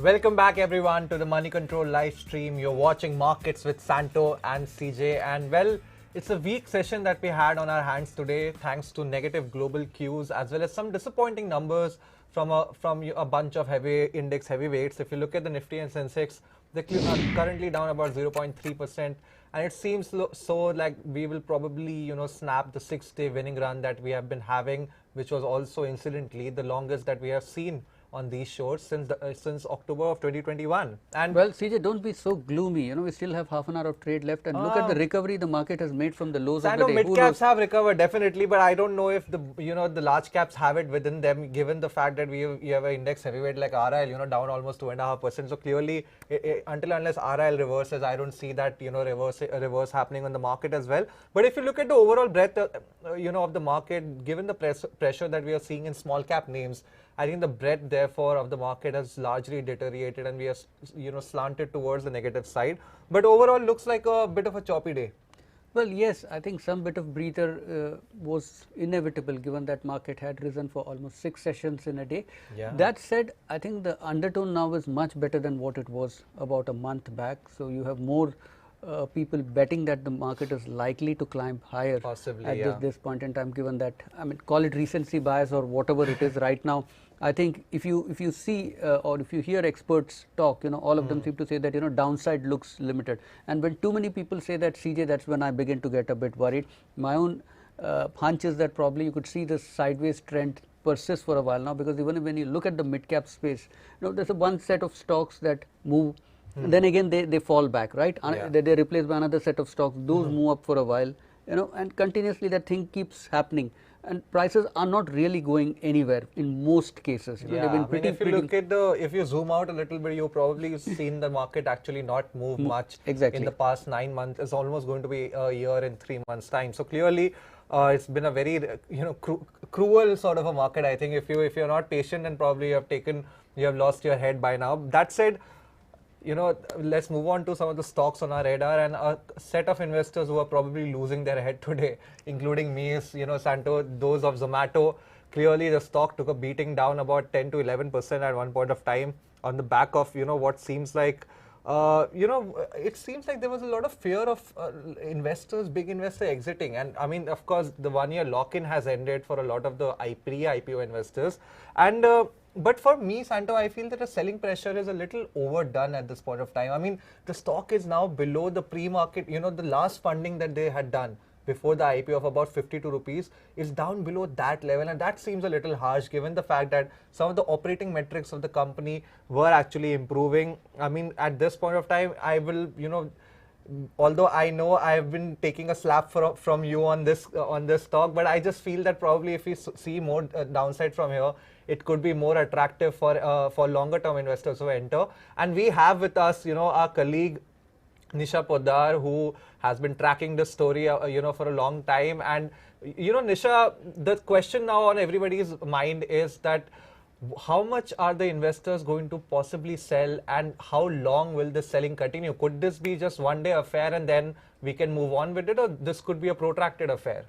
Welcome back everyone to the Moneycontrol live stream. You're watching Markets with Santo and CJ, and well, it's a weak session that we had on our hands today thanks to negative global cues as well as some disappointing numbers from a bunch of index heavyweights. If you look at the Nifty and Sensex, they're currently down about 0.3%, and it seems so like we will probably snap the 6-day winning run that we have been having, which was also incidentally the longest that we have seen on these shores since October of 2021. And well, CJ, don't be so gloomy. We still have half an hour of trade left, and look at the recovery the market has made from the lows of the day. Mid caps have recovered definitely, but I don't know if the large caps have it within them, given the fact that we have an index heavyweight like RIL, down almost 2.5%. So clearly, until unless RIL reverses, I don't see that reverse happening on the market as well. But if you look at the overall breadth, of the market, given the pressure that we are seeing in small cap names, I think the breadth, therefore, of the market has largely deteriorated, and we are, slanted towards the negative side. But overall, looks like a bit of a choppy day. Well, yes, I think some bit of breather was inevitable, given that market had risen for almost 6 sessions in a day. Yeah. That said, I think the undertone now is much better than what it was about a month back. So you have more people betting that the market is likely to climb higher possibly at this point in time, given that, I mean, call it recency bias or whatever it is right now. I think if you see or if you hear experts talk, all of them seem to say that downside looks limited, and when too many people say that, CJ, that's when I begin to get a bit worried. My own hunch is that probably you could see this sideways trend persist for a while now, because even when you look at the mid cap space, there's one set of stocks that move. And then again they fall back, right? Yeah. They're replaced by another set of stocks. Those move up for a while, and continuously that thing keeps happening. And prices are not really going anywhere in most cases. They've been if you zoom out a little bit, you've probably seen the market actually not move much in the past 9 months. It's almost going to be a year in 3 months' time. So clearly, it's been a very cruel sort of a market. I think if you're not patient, then probably you have lost your head by now. That said, let's move on to some of the stocks on our radar, and a set of investors who are probably losing their head today, including me, is, Santo, those of Zomato. Clearly, the stock took a beating down about 10 to 11% at one point of time on the back of, what seems like, it seems like there was a lot of fear of big investor exiting. And I mean, of course, the 1-year lock-in has ended for a lot of the pre-IPO investors. And but for me, Santo, I feel that the selling pressure is a little overdone at this point of time. I mean, the stock is now below the pre-market, the last funding that they had done before the IPO of about 52 rupees is down below that level, and that seems a little harsh given the fact that some of the operating metrics of the company were actually improving. I mean, at this point of time, I will, although I know I've been taking a slap from you on this stock, but I just feel that probably if we see more downside from here, it could be more attractive for longer term investors who enter. And we have with us, our colleague Nisha Poddar, who has been tracking this story, for a long time. And, Nisha, the question now on everybody's mind is that how much are the investors going to possibly sell, and how long will this selling continue? Could this be just one-day affair and then we can move on with it, or this could be a protracted affair?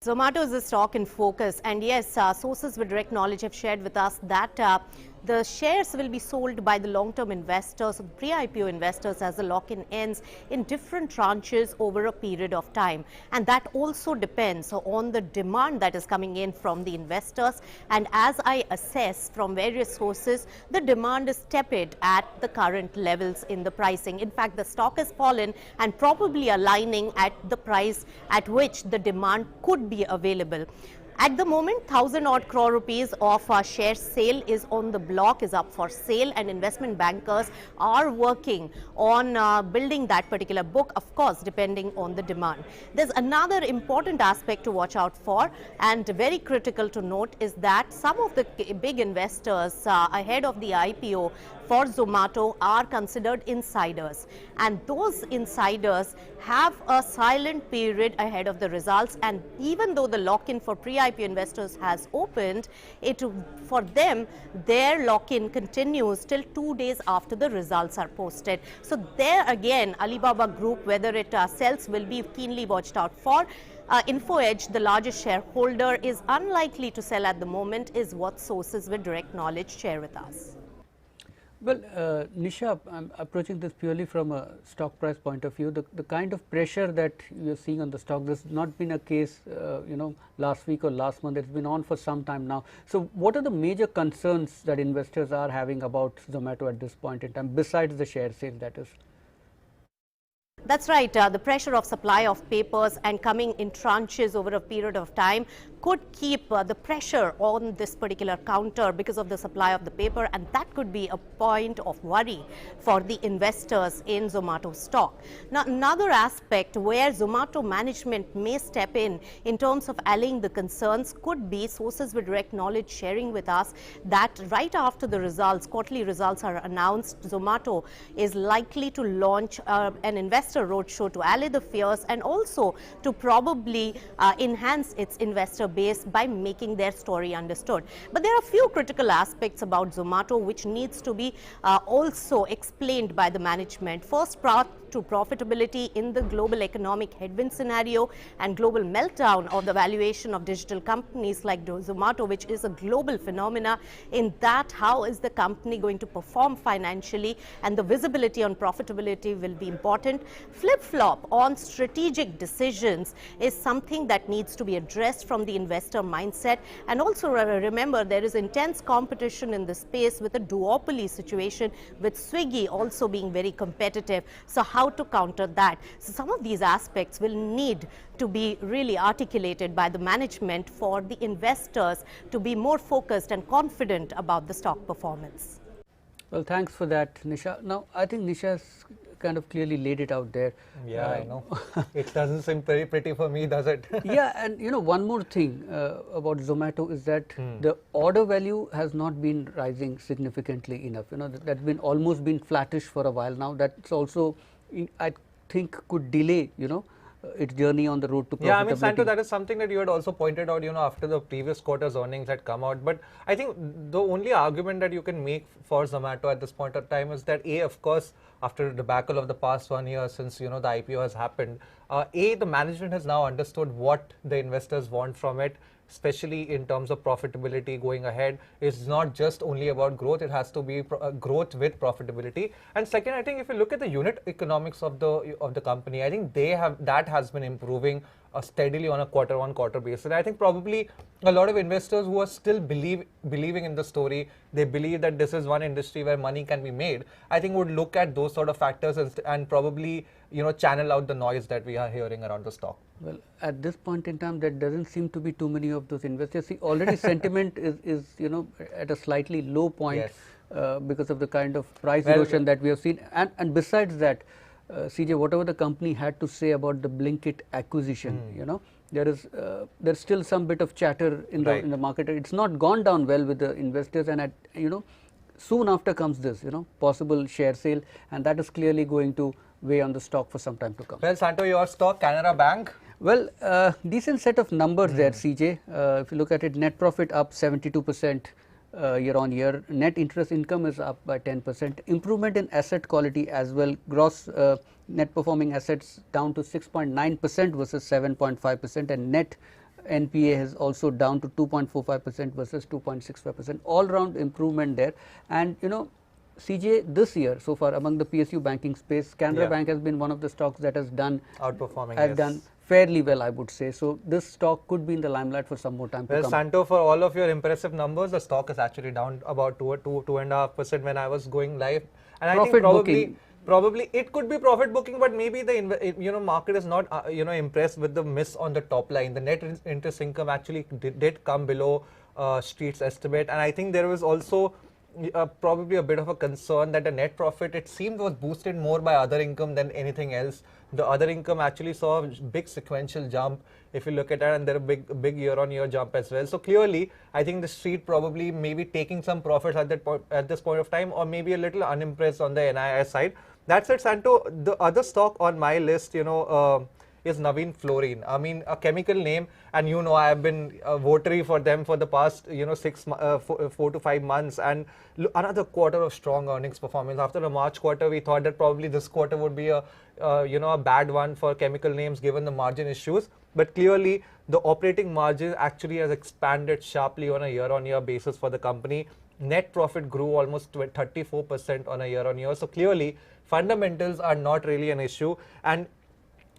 Zomato is a stock in focus, and yes, sources with direct knowledge have shared with us that the shares will be sold by the long-term investors, pre-IPO investors, as the lock-in ends in different tranches over a period of time. And that also depends on the demand that is coming in from the investors. And as I assess from various sources, the demand is tepid at the current levels in the pricing. In fact, the stock has fallen and probably aligning at the price at which the demand could be available. At the moment, 1,000 odd crore rupees of share sale is on the block, is up for sale, and investment bankers are working on building that particular book, of course, depending on the demand. There's another important aspect to watch out for, and very critical to note, is that some of the big investors ahead of the IPO for Zomato are considered insiders, and those insiders have a silent period ahead of the results. And even though the lock-in for pre-IPO investors has opened, for them, their lock-in continues till 2 days after the results are posted. So there again, Alibaba Group, whether it sells, will be keenly watched out for. InfoEdge, the largest shareholder, is unlikely to sell at the moment, is what sources with direct knowledge share with us. Well, Nisha, I'm approaching this purely from a stock price point of view. The kind of pressure that you are seeing on the stock, this has not been a case, last week or last month. It's been on for some time now. So, what are the major concerns that investors are having about Zomato at this point in time, besides the share sale, that is? That's right. The pressure of supply of papers and coming in tranches over a period of time could keep the pressure on this particular counter because of the supply of the paper, and that could be a point of worry for the investors in Zomato stock. Now, another aspect where Zomato management may step in terms of allaying the concerns, could be sources with direct knowledge sharing with us that right after the results, quarterly results are announced, Zomato is likely to launch an investor roadshow to allay the fears and also to probably enhance its investor base by making their story understood. But there are a few critical aspects about Zomato which needs to be also explained by the management. First, to profitability in the global economic headwind scenario and global meltdown of the valuation of digital companies like Zomato, which is a global phenomena. In that, how is the company going to perform financially, and the visibility on profitability will be important. Flip-flop on strategic decisions is something that needs to be addressed from the investor mindset. And also remember, there is intense competition in the space with a duopoly situation, with Swiggy also being very competitive. So how to counter that? So some of these aspects will need to be really articulated by the management for the investors to be more focused and confident about the stock performance. Well, thanks for that, Nisha. Now, I think Nisha has kind of clearly laid it out there. Yeah, I know. It doesn't seem very pretty for me, does it? Yeah, and one more thing about Zomato is that the order value has not been rising significantly enough. That's been almost been flattish for a while now. That's also, I think, could delay, its journey on the road to profitability. Yeah, I mean, Santo, that is something that you had also pointed out, after the previous quarter's earnings had come out. But I think the only argument that you can make for Zomato at this point of time is that, of course, after the debacle of the past 1 year since, the IPO has happened, the management has now understood what the investors want from it, especially in terms of profitability going ahead. It's not just only about growth, it has to be growth with profitability. And second, I think if you look at the unit economics of the company, I think that has been improving steadily on a quarter-on-quarter basis. And I think probably a lot of investors who are still believing in the story, they believe that this is one industry where money can be made, I think would look at those sort of factors and probably channel out the noise that we are hearing around the stock. Well, at this point in time, there doesn't seem to be too many of those investors. See, already sentiment is at a slightly low point. Yes. Because of the kind of price erosion that we have seen. And besides that, CJ, whatever the company had to say about the Blinkit acquisition, there's still some bit of chatter in the market. It's not gone down well with the investors, and soon after comes this, possible share sale, and that is clearly going to weigh on the stock for some time to come. Well, Santo, your stock, Canara Bank? Well, decent set of numbers there, CJ. If you look at it, net profit up 72% year on year. Net interest income is up by 10%. Improvement in asset quality as well. Gross net performing assets down to 6.9% versus 7.5%, and net NPA has also down to 2.45% versus 2.65%. All round improvement there. And CJ, this year so far among the PSU banking space, Canara Bank has been one of the stocks that has done fairly well, I would say. So this stock could be in the limelight for some more time to come. Well, Santo, for all of your impressive numbers, the stock is actually down about 2.5% when I was going live. And I think probably it could be profit booking, but maybe the market is not impressed with the miss on the top line. The net interest income actually did come below Street's estimate, and I think there was also probably a bit of a concern that the net profit, it seemed, was boosted more by other income than anything else. The other income actually saw a big sequential jump if you look at it, and there a big year-on-year jump as well. So clearly, I think the Street probably maybe taking some profits at this point of time, or maybe a little unimpressed on the NII side. That said, Santo, the other stock on my list, is Navin Fluorine. I mean, a chemical name, and I have been a votary for them for the past 4 to 5 months, and another quarter of strong earnings performance. After the March quarter, we thought that probably this quarter would be a bad one for chemical names given the margin issues, but clearly the operating margin actually has expanded sharply on a year-on-year basis for the company. net profit grew almost 34% on a year-on-year. So clearly, fundamentals are not really an issue. And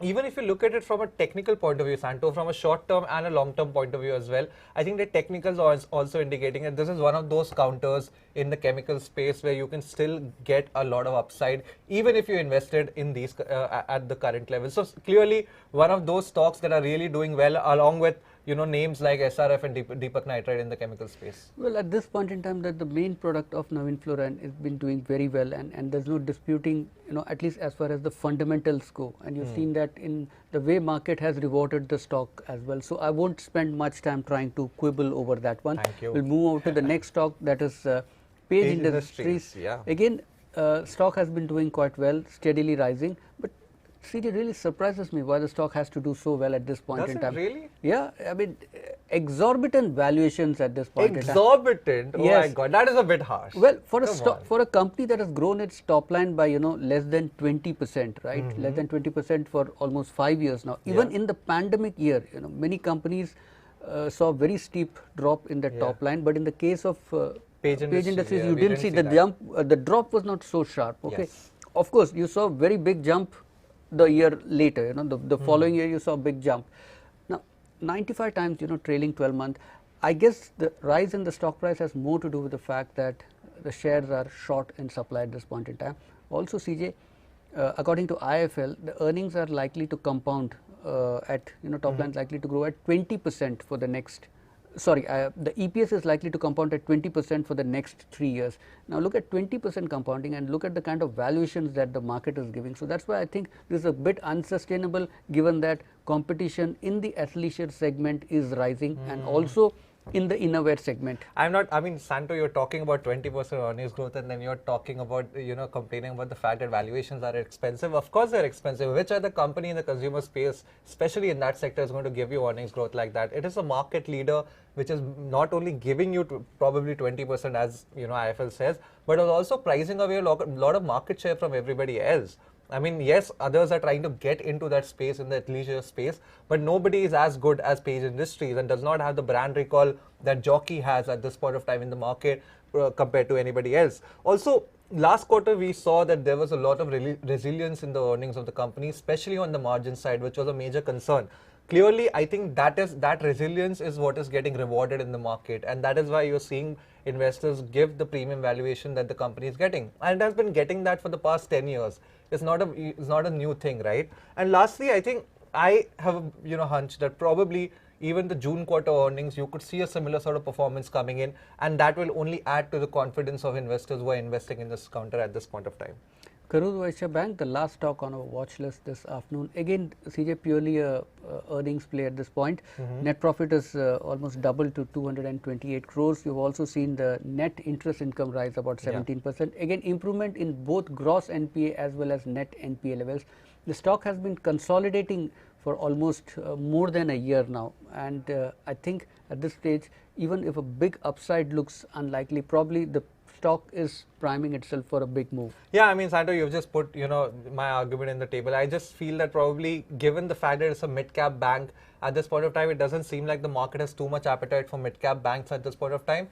even if you look at it from a technical point of view, Santo, from a short-term and a long-term point of view as well, I think the technicals are also indicating that this is one of those counters in the chemical space where you can still get a lot of upside, even if you invested in these at the current level. So clearly, one of those stocks that are really doing well, along with names like SRF and Deepak Nitrite in the chemical space. Well, at this point in time, that the main product of Navin Fluorine has been doing very well, and there's no disputing, at least as far as the fundamentals go. And you've seen that in the way market has rewarded the stock as well. So I won't spend much time trying to quibble over that one. Thank you. We'll move over to the next stock, that is Page Industries. Yeah. Again, stock has been doing quite well, steadily rising, but CJ really surprises me why the stock has to do so well at this point in time. Really? Yeah, I mean, exorbitant valuations at this point in time. Exorbitant? Oh yes. My God, that is a bit harsh. Well, for a company that has grown its top line by less than 20%, right? Less than 20% for almost 5 years now. Even in the pandemic year, many companies saw a very steep drop in the top line, but in the case of Page Industries, you didn't see the jump. The drop was not so sharp. Okay, yes. Of course, you saw a very big jump the year later, the following year you saw a big jump. Now, 95 times, trailing 12 month, I guess the rise in the stock price has more to do with the fact that the shares are short in supply at this point in time. Also, CJ, according to IFL, the earnings are likely to compound at, top line is likely to grow at 20% for the next, the EPS is likely to compound at 20% for the next 3 years. Now look at 20% compounding and look at the kind of valuations that the market is giving. So that's why I think this is a bit unsustainable, given that competition in the athleisure segment is rising and also in the innerwear segment. Santo, you're talking about 20% earnings growth, and then you're talking about, complaining about the fact that valuations are expensive. Of course they're expensive. Which other company in the consumer space, especially in that sector, is going to give you earnings growth like that? It is a market leader which is not only giving you probably 20% as, IFL says, but is also pricing away a lot of market share from everybody else. I mean, yes, others are trying to get into that space, in the athleisure space, but nobody is as good as Page Industries and does not have the brand recall that Jockey has at this point of time in the market compared to anybody else. Also, last quarter we saw that there was a lot of resilience in the earnings of the company, especially on the margin side, which was a major concern. Clearly, I think that resilience is what is getting rewarded in the market, and that is why you're seeing investors give the premium valuation that the company is getting, and it has been getting that for the past 10 years. It's not a new thing, right? And lastly, I think I have a hunch that probably even the June quarter earnings, you could see a similar sort of performance coming in, and that will only add to the confidence of investors who are investing in this counter at this point of time. Karur Vysya Bank, the last stock on our watch list this afternoon. Again, CJ, purely a earnings play at this point. Net profit is almost doubled to 228 crores. You've also seen the net interest income rise about 17%. Again, improvement in both gross NPA as well as net NPA levels. The stock has been consolidating for almost more than a year now, and I think at this stage, even if a big upside looks unlikely, probably the stock is priming itself for a big move. Yeah, I mean, Santo, you've just put, my argument in the table. I just feel that probably, given the fact that it's a mid-cap bank, at this point of time, it doesn't seem like the market has too much appetite for mid-cap banks at this point of time.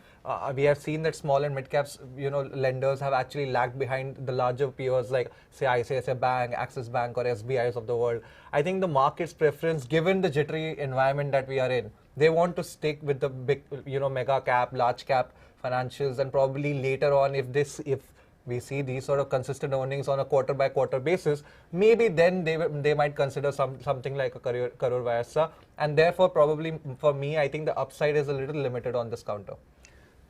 We have seen that small and mid-caps, lenders have actually lagged behind the larger peers like, say, ICICI Bank, Axis Bank, or SBIs of the world. I think the market's preference, given the jittery environment that we are in, they want to stick with the big, mega cap, large cap financials, and probably later on, if we see these sort of consistent earnings on a quarter by quarter basis, maybe then they might consider something like a Karur Vysya, and therefore probably for me, I think the upside is a little limited on this counter.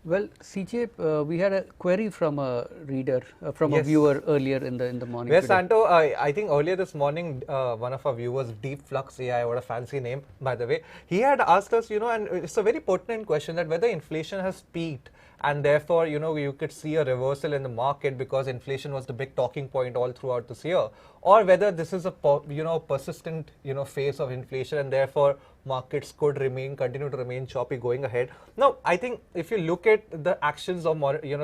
Well, CJ, we had a query from a reader, from a viewer earlier in the morning. Yes, Santo, I think earlier this morning, one of our viewers, Deep Flux AI, what a fancy name, by the way, he had asked us, and it's a very pertinent question, that whether inflation has peaked, and therefore, you could see a reversal in the market because inflation was the big talking point all throughout this year, or whether this is a persistent phase of inflation, and therefore markets could continue to remain choppy going ahead. Now, I think if you look at the actions of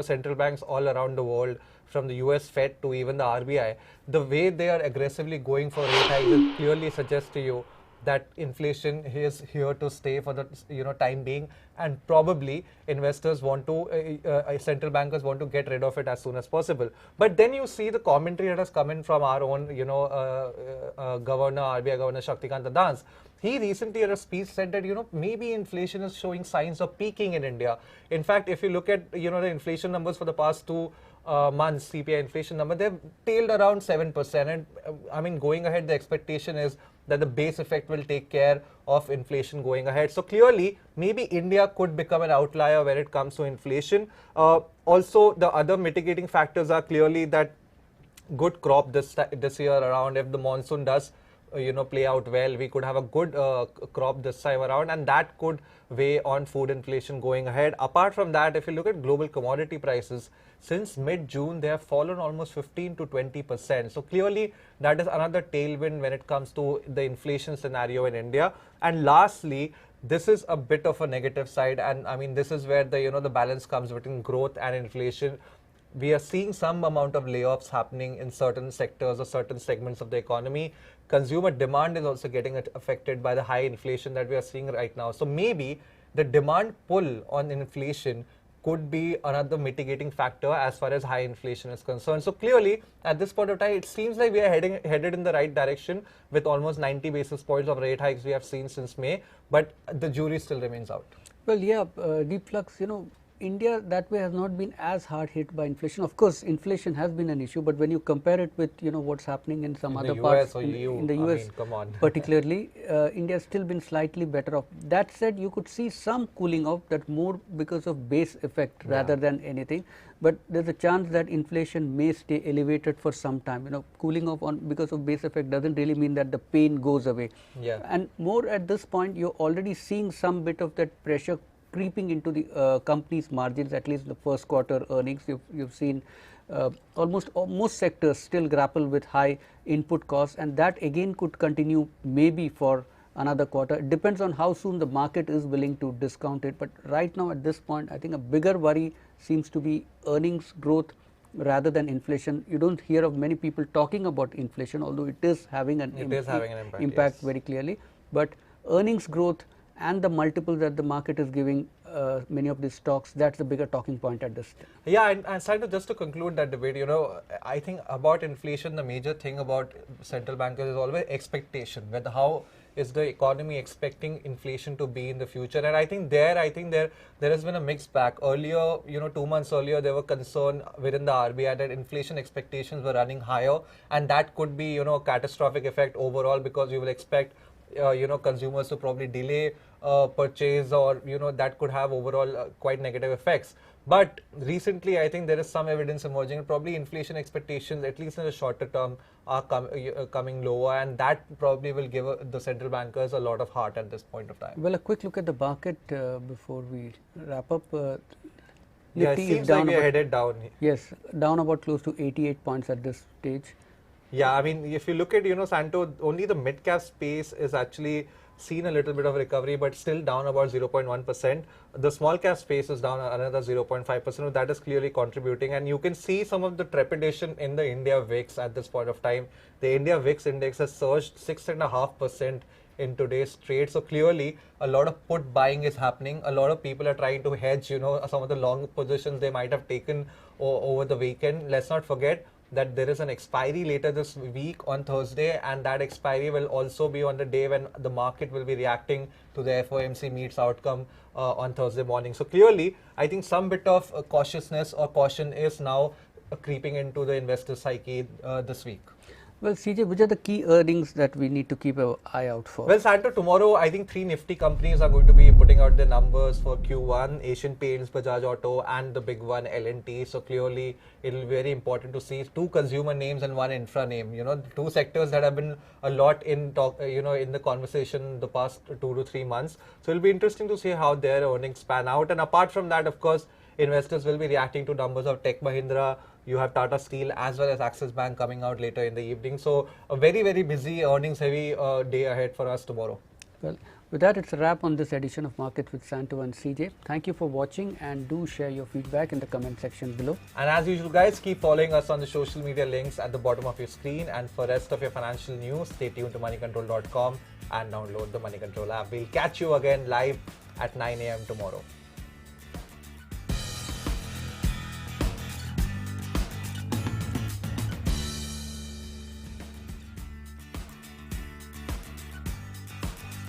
central banks all around the world, from the US Fed to even the RBI, the way they are aggressively going for rate hikes clearly suggests to you that inflation is here to stay for the time being, and probably investors want to, central bankers want to get rid of it as soon as possible. But then you see the commentary that has come in from our own, governor, RBI Governor Shaktikant Das. He recently in a speech said that, maybe inflation is showing signs of peaking in India. In fact, if you look at, the inflation numbers for the past 2 months, CPI inflation number, they've tailed around 7%. And I mean, going ahead, the expectation is that the base effect will take care of inflation going ahead. So clearly, maybe India could become an outlier when it comes to inflation. Also, the other mitigating factors are clearly that good crop this year around. If the monsoon does play out well, we could have a good crop this time around, and that could weigh on food inflation going ahead. Apart from that, if you look at global commodity prices, since mid-June, they have fallen almost 15 to 20%. So clearly, that is another tailwind when it comes to the inflation scenario in India. And lastly, this is a bit of a negative side, and I mean, this is where the balance comes between growth and inflation. We are seeing some amount of layoffs happening in certain sectors or certain segments of the economy. Consumer demand is also getting affected by the high inflation that we are seeing right now. So maybe the demand pull on inflation could be another mitigating factor as far as high inflation is concerned. So clearly, at this point of time, it seems like we are headed in the right direction with almost 90 basis points of rate hikes we have seen since May, but the jury still remains out. Well, yeah, Deep Flux, India that way has not been as hard hit by inflation. Of course, inflation has been an issue, but when you compare it with what's happening in some other parts in the US, come on. particularly, India has still been slightly better off. That said, you could see some cooling off, that more because of base effect rather than anything. But there's a chance that inflation may stay elevated for some time. Cooling off because of base effect doesn't really mean that the pain goes away. Yeah. And more at this point, you're already seeing some bit of that pressure creeping into the company's margins, at least the first quarter earnings. You've seen almost most sectors still grapple with high input costs, and that again could continue maybe for another quarter. It depends on how soon the market is willing to discount it. But right now at this point, I think a bigger worry seems to be earnings growth rather than inflation. You don't hear of many people talking about inflation, although it is having an impact yes. very clearly. But earnings growth and the multiples that the market is giving many of these stocks, that's the bigger talking point at this time. Yeah, and Santo, just to conclude that debate, I think about inflation, the major thing about central bankers is always expectation, whether how is the economy expecting inflation to be in the future. And I think there has been a mixed bag. Earlier, 2 months earlier, there were concern within the RBI that inflation expectations were running higher, and that could be, a catastrophic effect overall, because you will expect consumers to probably delay purchase, or that could have overall quite negative effects. But recently, I think there is some evidence emerging. Probably inflation expectations, at least in the shorter term, are coming lower, and that probably will give the central bankers a lot of heart at this point of time. Well, a quick look at the market before we wrap up. Yeah, it seems like we are headed down. Yes, down about close to 88 points at this stage. Yeah, I mean, if you look at, Santo, only the mid-cap space is actually seen a little bit of recovery, but still down about 0.1%. The small-cap space is down another 0.5%. That is clearly contributing. And you can see some of the trepidation in the India VIX at this point of time. The India VIX index has surged 6.5% in today's trade. So clearly, a lot of put buying is happening. A lot of people are trying to hedge, some of the long positions they might have taken over the weekend. Let's not forget that there is an expiry later this week on Thursday, and that expiry will also be on the day when the market will be reacting to the FOMC meets outcome on Thursday morning. So clearly, I think some bit of cautiousness or caution is now creeping into the investor psyche this week. Well, CJ, which are the key earnings that we need to keep an eye out for? Well, Santo, tomorrow I think 3 nifty companies are going to be putting out their numbers for Q1, Asian Paints, Bajaj Auto, and the big one, L&T. So clearly, it will be very important to see 2 consumer names and 1 infra name. 2 sectors that have been a lot in talk, in the conversation the past 2 to 3 months. So it will be interesting to see how their earnings pan out. And apart from that, of course, investors will be reacting to numbers of Tech Mahindra. You have Tata Steel as well as Axis Bank coming out later in the evening. So a very, very busy earnings heavy day ahead for us tomorrow. Well, with that, it's a wrap on this edition of Market with Santo and CJ. Thank you for watching, and do share your feedback in the comment section below. And as usual, guys, keep following us on the social media links at the bottom of your screen. And for rest of your financial news, stay tuned to moneycontrol.com. and download the Moneycontrol app. We'll catch you again live at 9 a.m. tomorrow.